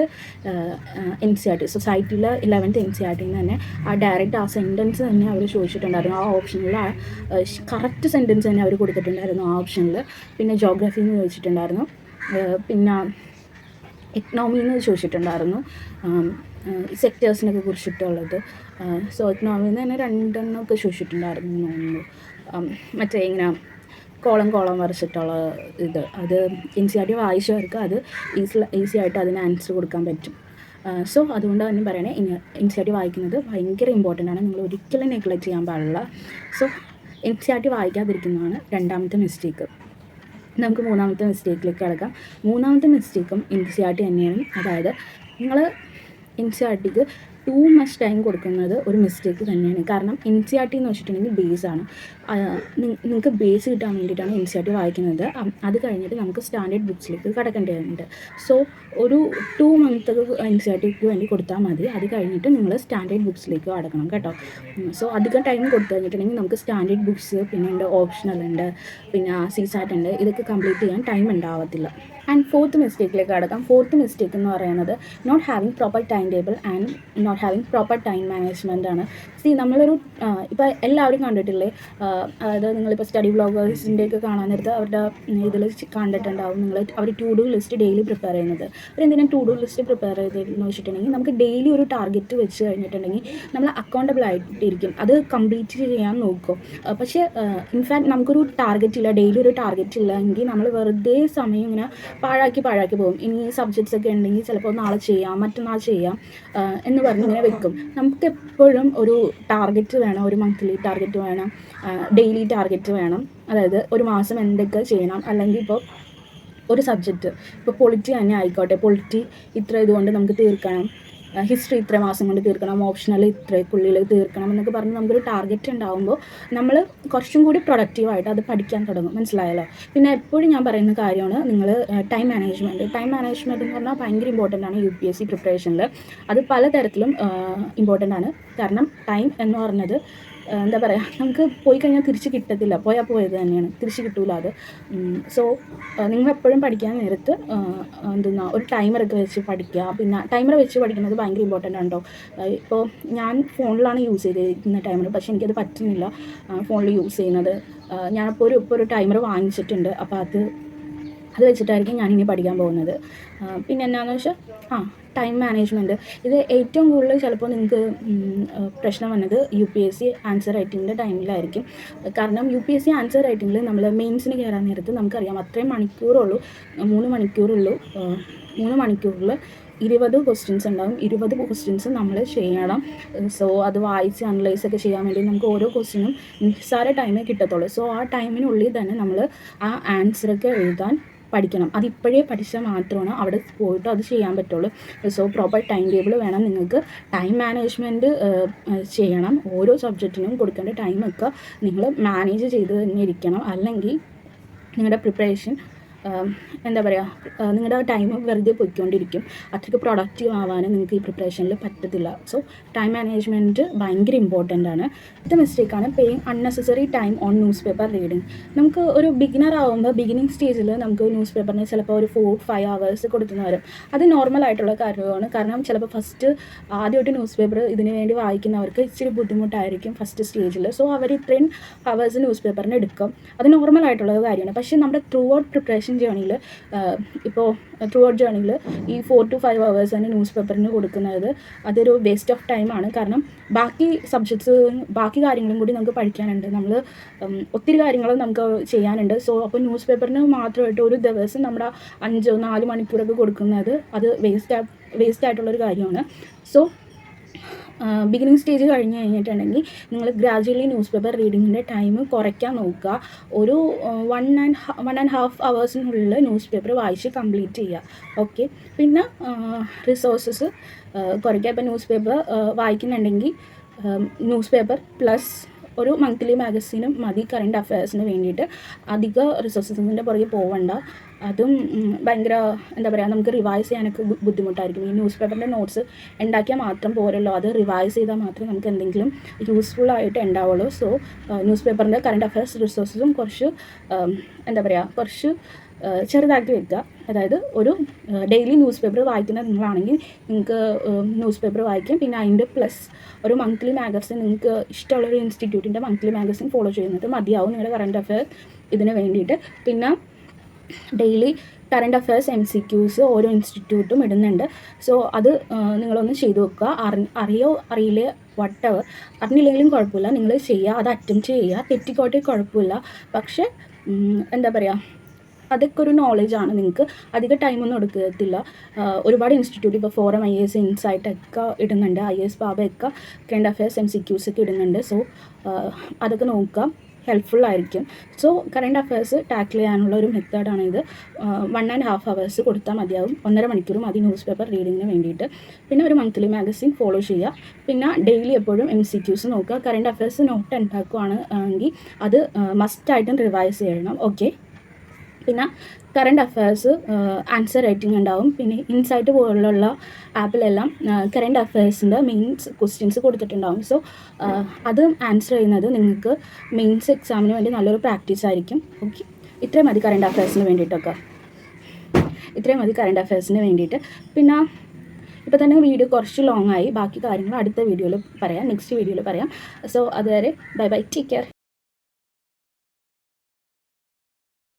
NCERT സൊസൈറ്റിയിൽ 11th NCERT തന്നെ ഡയറക്റ്റ് ആ സെൻറ്റൻസ് തന്നെ അവർ ചോദിച്ചിട്ടുണ്ടായിരുന്നു. ആ ഓപ്ഷനിൽ കറക്റ്റ് സെൻറ്റൻസ് തന്നെ അവർ കൊടുത്തിട്ടുണ്ടായിരുന്നു ആ ഓപ്ഷനിൽ. പിന്നെ ജോഗ്രഫിയിൽ നിന്ന് ചോദിച്ചിട്ടുണ്ടായിരുന്നു, പിന്നെ എക്കണോമിയിൽ നിന്ന് ചോദിച്ചിട്ടുണ്ടായിരുന്നു, സെക്ടേഴ്സിനൊക്കെ കുറിച്ചിട്ടുള്ളത്. സോ എക്കണോമിയിൽ നിന്ന് തന്നെ 2 എണ്ണമൊക്കെ ചോദിച്ചിട്ടുണ്ടായിരുന്നു തോന്നുന്നു. മറ്റേ ഇങ്ങനെ കോളം വരച്ചിട്ടുള്ള അത് NCERT വായിച്ചവർക്ക് അത് ഈസി ആയിട്ട് അതിന് ആൻസർ കൊടുക്കാൻ പറ്റും. സോ അതുകൊണ്ട് തന്നെ പറയണേ, NCERT വായിക്കുന്നത് ഭയങ്കര ഇമ്പോർട്ടൻ്റ് ആണ്, നിങ്ങൾ ഒരിക്കലും നെഗ്ലക്റ്റ് ചെയ്യാൻ പാടില്ല. സോ NCERT വായിക്കാതിരിക്കുന്നതാണ് രണ്ടാമത്തെ മിസ്റ്റേക്ക്. നമുക്ക് മൂന്നാമത്തെ മിസ്റ്റേക്കിലേക്ക് കിടക്കാം. മൂന്നാമത്തെ മിസ്റ്റേക്കും NCERT തന്നെയാണ്. അതായത് നിങ്ങൾ NCERTക്ക് ടു മച്ച് ടൈം കൊടുക്കുന്നത് ഒരു മിസ്റ്റേക്ക് തന്നെയാണ്. കാരണം NCERT എന്ന് വെച്ചിട്ടുണ്ടെങ്കിൽ ബേസാണ്. നിങ്ങൾക്ക് ബേസ് കിട്ടാൻ വേണ്ടിയിട്ടാണ് NCERT വായിക്കുന്നത്. അത് കഴിഞ്ഞിട്ട് നമുക്ക് സ്റ്റാൻഡേർഡ് ബുക്സിലേക്ക് കടക്കേണ്ടതുണ്ട്. സോ ഒരു 2 months NCERTക്ക് വേണ്ടി കൊടുത്താൽ മതി. അത് കഴിഞ്ഞിട്ട് നിങ്ങൾ സ്റ്റാൻഡേർഡ് ബുക്സിലേക്ക് കടക്കണം കേട്ടോ. സോ അധികം ടൈം കൊടുത്തു കഴിഞ്ഞിട്ടുണ്ടെങ്കിൽ നമുക്ക് സ്റ്റാൻഡേർഡ് ബുക്സ്, പിന്നെ ഓപ്ഷണൽ ഉണ്ട്, പിന്നെ CSAT ഉണ്ട്, ഇതൊക്കെ കംപ്ലീറ്റ് ചെയ്യാൻ ടൈം ഉണ്ടാവത്തില്ല. ആൻഡ് 4th മിസ്റ്റേക്കിലേക്ക് കടക്കാം. 4th മിസ്റ്റേക്ക് എന്ന് പറയുന്നത് not having proper time table and not having proper time management ആണ്. നമ്മളൊരു ഇപ്പോൾ എല്ലാവരും കണ്ടിട്ടില്ലേ, അതായത് നിങ്ങളിപ്പോൾ സ്റ്റഡി വ്ളോഗേഴ്സിൻ്റെയൊക്കെ കാണാൻ നേരത്ത് അവരുടെ ഇതിൽ കണ്ടിട്ടുണ്ടാവും, അവർ to do list daily prepare ചെയ്യുന്നത്. അവരെന്തിനാണ് ടു ഡു ലിസ്റ്റ് പ്രിപ്പയർ ചെയ്തതെന്ന് വെച്ചിട്ടുണ്ടെങ്കിൽ നമുക്ക് ഡെയിലി ഒരു ടാർഗറ്റ് വെച്ച് കഴിഞ്ഞിട്ടുണ്ടെങ്കിൽ നമ്മൾ അക്കൗണ്ടബിൾ ആയിട്ടിരിക്കും, അത് കംപ്ലീറ്റ് ചെയ്യാൻ നോക്കും. പക്ഷേ ഇൻഫാക്ട് നമുക്കൊരു ടാർഗറ്റ് ഇല്ല, ഡെയിലി ഒരു ടാർഗറ്റ് ഇല്ല എങ്കിൽ നമ്മൾ വെറുതെ സമയം ഇങ്ങനെ പാഴാക്കി പോകും. ഇനി സബ്ജക്ട്സ് ഒക്കെ ഉണ്ടെങ്കിൽ ചിലപ്പോൾ നാളെ ചെയ്യാം, മറ്റന്നാൾ ചെയ്യാം എന്ന് പറഞ്ഞ് ഇങ്ങനെ വെക്കും. നമുക്ക് എപ്പോഴും ഒരു ടാർഗറ്റ് വേണം, ഒരു മന്ത്ലി ടാർഗറ്റ് വേണം, ഡെയിലി ടാർഗറ്റ് വേണം. അതായത് ഒരു മാസം എന്തൊക്കെ ചെയ്യണം, അല്ലെങ്കിൽ ഇപ്പോൾ ഒരു സബ്ജക്റ്റ്, ഇപ്പോൾ പൊളിറ്റി തന്നെ ആയിക്കോട്ടെ, പൊളിറ്റി ഇത്ര ഇതുകൊണ്ട് നമുക്ക് തീർക്കണം, ഹിസ്റ്ററി ഇത്ര മാസം കൊണ്ട് തീർക്കണം, ഓപ്ഷണൽ ഇത്രക്കുള്ളിൽ തീർക്കണം എന്നൊക്കെ പറഞ്ഞ് നമുക്കൊരു ടാർഗറ്റ് ഉണ്ടാകുമ്പോൾ നമ്മൾ കുറച്ചും കൂടി പ്രൊഡക്റ്റീവായിട്ട് അത് പഠിക്കാൻ തുടങ്ങും, മനസ്സിലായല്ലോ. പിന്നെ എപ്പോഴും ഞാൻ പറയുന്ന കാര്യമാണ് നിങ്ങൾ ടൈം മാനേജ്മെൻറ്റ് എന്ന് പറഞ്ഞാൽ ഭയങ്കര ഇമ്പോർട്ടൻ്റ് ആണ് UPSC പ്രിപ്പറേഷനിൽ. അത് പലതരത്തിലും ഇമ്പോർട്ടൻ്റ് ആണ്. കാരണം ടൈം എന്ന് പറഞ്ഞത് എന്താ പറയുക, നമുക്ക് പോയി കഴിഞ്ഞാൽ തിരിച്ച് കിട്ടത്തില്ല, പോയത് തന്നെയാണ്, തിരിച്ച് കിട്ടൂല അത്. സോ നിങ്ങളെപ്പോഴും പഠിക്കാൻ നേരത്ത് ഒരു ടൈമറൊക്കെ വെച്ച് പഠിക്കുക. പിന്നെ ടൈമർ വെച്ച് പഠിക്കുന്നത് ഭയങ്കര ഇമ്പോർട്ടൻ്റ് ആണ് കേട്ടോ. ഇപ്പോൾ ഞാൻ ഫോണിലാണ് യൂസ് ചെയ്തിരിക്കുന്ന ടൈമർ, പക്ഷേ എനിക്കത് പറ്റുന്നില്ല ഫോണിൽ യൂസ് ചെയ്യുന്നത്. ഞാനിപ്പോൾ ഒരു ടൈമർ വാങ്ങിച്ചിട്ടുണ്ട്, അപ്പോൾ അത് വെച്ചിട്ടായിരിക്കും ഞാനിനി പഠിക്കാൻ പോകുന്നത്. പിന്നെ എന്നാന്ന് വെച്ചാൽ ടൈം മാനേജ്മെൻറ്റ്, ഇത് ഏറ്റവും കൂടുതൽ ചിലപ്പോൾ നിങ്ങൾക്ക് പ്രശ്നം വന്നത് UPSC ആൻസർ റൈറ്റിങ്ങിൻ്റെ ടൈമിലായിരിക്കും. കാരണം UPSC ആൻസർ റൈറ്റിങ്ങിൽ നമ്മൾ മെയിൻസിന് കയറാൻ നേരത്ത് നമുക്കറിയാം അത്രയും മണിക്കൂറുള്ളൂ, 3 മണിക്കൂറുള്ളൂ. 3 മണിക്കൂറിൽ 20 ക്വസ്റ്റ്യൻസ് ഉണ്ടാകും. 20 ക്വസ്റ്റ്യൻസ് നമ്മൾ ചെയ്യണം. സോ അത് വായിച്ച് അനലൈസ് ഒക്കെ ചെയ്യാൻ വേണ്ടി നമുക്ക് ഓരോ ക്വസ്റ്റ്യനും നിസ്സാര ടൈമേ കിട്ടത്തുള്ളൂ. സോ ആ ടൈമിനുള്ളിൽ തന്നെ നമ്മൾ ആ ആൻസറൊക്കെ എഴുതാൻ പഠിക്കണം. അതിപ്പോഴേ പഠിച്ചാൽ മാത്രമാണ് അവിടെ പോയിട്ട് അത് ചെയ്യാൻ പറ്റുള്ളൂ. സോ പ്രോപ്പർ ടൈം ടേബിൾ വേണം നിങ്ങൾക്ക്. ടൈം മാനേജ്മെൻറ്റ് ചെയ്യണം. ഓരോ സബ്ജക്റ്റിനും കൊടുക്കേണ്ട ടൈമൊക്കെ നിങ്ങൾ മാനേജ് ചെയ്ത് തന്നെ ഇരിക്കണം. അല്ലെങ്കിൽ നിങ്ങളുടെ പ്രിപ്പറേഷൻ എന്താ പറയുക, നിങ്ങളുടെ ടൈം വെറുതെ പോയിക്കൊണ്ടിരിക്കും. അത്രയ്ക്ക് പ്രൊഡക്റ്റീവ് ആവാനും നിങ്ങൾക്ക് ഈ പ്രിപ്പറേഷനിൽ പറ്റത്തില്ല. സോ ടൈം മാനേജ്മെൻറ്റ് ഭയങ്കര ഇമ്പോർട്ടൻ്റ് ആണ്. ഇത് മിസ്റ്റേക്കാണ് paying unnecessary time on newspaper reading. നമുക്ക് ഒരു ബിഗിനർ ആകുമ്പോൾ ബിഗിനിങ് സ്റ്റേജിൽ നമുക്ക് ന്യൂസ് പേപ്പറിന് ചിലപ്പോൾ ഒരു 4-5 hours കൊടുക്കുന്ന വരും. അത് നോർമലായിട്ടുള്ള കാര്യമാണ്. കാരണം ചിലപ്പോൾ ഫസ്റ്റ് ആദ്യമായിട്ട് ന്യൂസ് പേപ്പർ ഇതിന് വേണ്ടി വായിക്കുന്നവർക്ക് ഇച്ചിരി ബുദ്ധിമുട്ടായിരിക്കും ഫസ്റ്റ് സ്റ്റേജിൽ. സോ അവർ ഇത്രയും ഹവേഴ്സ് ന്യൂസ് പേപ്പറിന് എടുക്കും. അത് നോർമലായിട്ടുള്ള കാര്യമാണ്. പക്ഷേ നമ്മുടെ ത്രൂ ഔട്ട് പ്രിപ്പറേഷൻ ജേണിയിൽ ഇപ്പോൾ ത്രൂ ഔട്ട് ജേണിയിൽ ഈ 4 to 5 hours തന്നെ ന്യൂസ് പേപ്പറിന് കൊടുക്കുന്നത് അതൊരു വേസ്റ്റ് ഓഫ് ടൈമാണ്. കാരണം ബാക്കി സബ്ജക്ട്സ് ബാക്കി കാര്യങ്ങളും കൂടി നമുക്ക് പഠിക്കാനുണ്ട്. നമ്മൾ ഒത്തിരി കാര്യങ്ങൾ നമുക്ക് ചെയ്യാനുണ്ട്. സോ അപ്പോൾ ന്യൂസ് പേപ്പറിന് മാത്രമായിട്ട് ഒരു ദിവസം നമ്മുടെ 5-4 മണിക്കൂറൊക്കെ കൊടുക്കുന്നത് അത് വേസ്റ്റ് ആയിട്ടുള്ളൊരു കാര്യമാണ്. സോ ബിഗിനിങ് സ്റ്റേജ് കഴിഞ്ഞ് കഴിഞ്ഞിട്ടുണ്ടെങ്കിൽ നിങ്ങൾ ഗ്രാജുവലി ന്യൂസ് പേപ്പർ റീഡിങ്ങിൻ്റെ ടൈം കുറയ്ക്കാൻ നോക്കുക. ഒരു 1.5 hours ന്യൂസ് പേപ്പർ വായിച്ച് കംപ്ലീറ്റ് ചെയ്യുക. ഓക്കെ. പിന്നെ റിസോഴ്സസ് കുറയ്ക്കുക. ഇപ്പോൾ ന്യൂസ് പേപ്പർ വായിക്കുന്നുണ്ടെങ്കിൽ ന്യൂസ് പേപ്പർ പ്ലസ് ഒരു മന്ത്ലി മാഗസീനും മതി കറണ്ട് അഫയേഴ്സിന് വേണ്ടിയിട്ട്. അധിക റിസോഴ്സസിൻ്റെ പുറകെ പോവണ്ട. അതും ഭയങ്കര എന്താ പറയുക, നമുക്ക് റിവൈസ് ചെയ്യാനൊക്കെ ബുദ്ധിമുട്ടായിരിക്കും. ഈ ന്യൂസ് പേപ്പറിൻ്റെ നോട്ട്സ് ഉണ്ടാക്കിയാൽ മാത്രം പോരല്ലോ, അത് റിവൈസ് ചെയ്താൽ മാത്രമേ നമുക്ക് എന്തെങ്കിലും യൂസ്ഫുള്ളായിട്ട് ഉണ്ടാവുള്ളൂ. സോ ന്യൂസ് പേപ്പറിൻ്റെ കറണ്ട് അഫയേഴ്സ് റിസോഴ്സസും കുറച്ച് എന്താ പറയുക, കുറച്ച് ചെറുതാക്കി വെക്കുക. അതായത് ഒരു ഡെയിലി ന്യൂസ് പേപ്പർ വായിക്കുന്ന നിങ്ങളാണെങ്കിൽ നിങ്ങൾക്ക് ന്യൂസ് പേപ്പർ വായിക്കാം. പിന്നെ അതിൻ്റെ പ്ലസ് ഒരു മന്ത്ലി മാഗസിൻ, നിങ്ങൾക്ക് ഇഷ്ടമുള്ളൊരു ഇൻസ്റ്റിറ്റ്യൂട്ടിൻ്റെ മന്ത്ലി മാഗസിൻ ഫോളോ ചെയ്യുന്നത് മതിയാവും നിങ്ങളുടെ കറണ്ട് അഫയർ ഇതിന് വേണ്ടിയിട്ട്. പിന്നെ ഡെയിലി കറണ്ട് അഫയേഴ്സ് MCQs ഓരോ ഇൻസ്റ്റിറ്റ്യൂട്ടും ഇടുന്നുണ്ട്. സോ അത് നിങ്ങളൊന്ന് ചെയ്ത് നോക്കുക. അറിയോ അറിയില്ലേ വട്ടെവർ, അറിഞ്ഞില്ലെങ്കിലും കുഴപ്പമില്ല, നിങ്ങൾ ചെയ്യുക, അത് അറ്റംപ്റ്റ് ചെയ്യുക. തെറ്റിക്കോട്ടെ കുഴപ്പമില്ല. പക്ഷേ എന്താ പറയുക, അതൊക്കെ ഒരു നോളജാണ്. നിങ്ങൾക്ക് അധിക ടൈമൊന്നും എടുക്കത്തില്ല. ഒരുപാട് ഇൻസ്റ്റിറ്റ്യൂട്ട് ഇപ്പോൾ ഫോറം IAS ഇൻസൈറ്റ് ഒക്കെ ഇടുന്നുണ്ട്. IAS ബാബയൊക്കെ കറണ്ട് അഫയേഴ്സ് MCQs ഒക്കെ ഇടുന്നുണ്ട്. സോ അതൊക്കെ നോക്കുക, ഹെൽപ്ഫുൾ ആയിരിക്കും. സോ കറണ്ട് അഫയേഴ്സ് ടാക്കിൾ ചെയ്യാനുള്ള ഒരു മെത്തേഡാണ് ഇത്. 1.5 hours കൊടുത്താൽ മതിയാവും. 1.5 മണിക്കൂർ മതി ന്യൂസ് പേപ്പർ റീഡിങ്ങിന് വേണ്ടിയിട്ട്. പിന്നെ ഒരു മന്ത്ലി മാഗസിൻ ഫോളോ ചെയ്യുക. പിന്നെ ഡെയിലി എപ്പോഴും MCQs നോക്കുക. കറണ്ട് അഫയേഴ്സ് നോട്ട് ഉണ്ടാക്കുകയാണ് എങ്കിൽ അത് മസ്റ്റായിട്ടും റിവൈസ് ചെയ്യണം. ഓക്കെ. പിന്നെ കറണ്ട് അഫയേഴ്സ് ആൻസർ റൈറ്റിംഗ് ഉണ്ടാവും. പിന്നെ ഇൻസൈറ്റ് പോലുള്ള ആപ്പിലെല്ലാം കറണ്ട് അഫയേഴ്സിൻ്റെ മെയിൻസ് ക്വസ്റ്റ്യൻസ് കൊടുത്തിട്ടുണ്ടാവും. സോ അത് ആൻസർ ചെയ്യുന്നത് നിങ്ങൾക്ക് മെയിൻസ് എക്സാമിന് വേണ്ടി നല്ലൊരു പ്രാക്ടീസ് ആയിരിക്കും. ഓക്കെ. ഇത്രയും മതി കറണ്ട് അഫയേഴ്സിന് വേണ്ടിയിട്ടൊക്കെ. പിന്നെ ഇപ്പോൾ തന്നെ വീഡിയോ കുറച്ച് ലോങ് ആയി. ബാക്കി കാര്യങ്ങൾ അടുത്ത വീഡിയോയിൽ പറയാം, നെക്സ്റ്റ് വീഡിയോയിൽ പറയാം. സോ അതുവരെ ബൈ, ടേക്ക് കെയർ.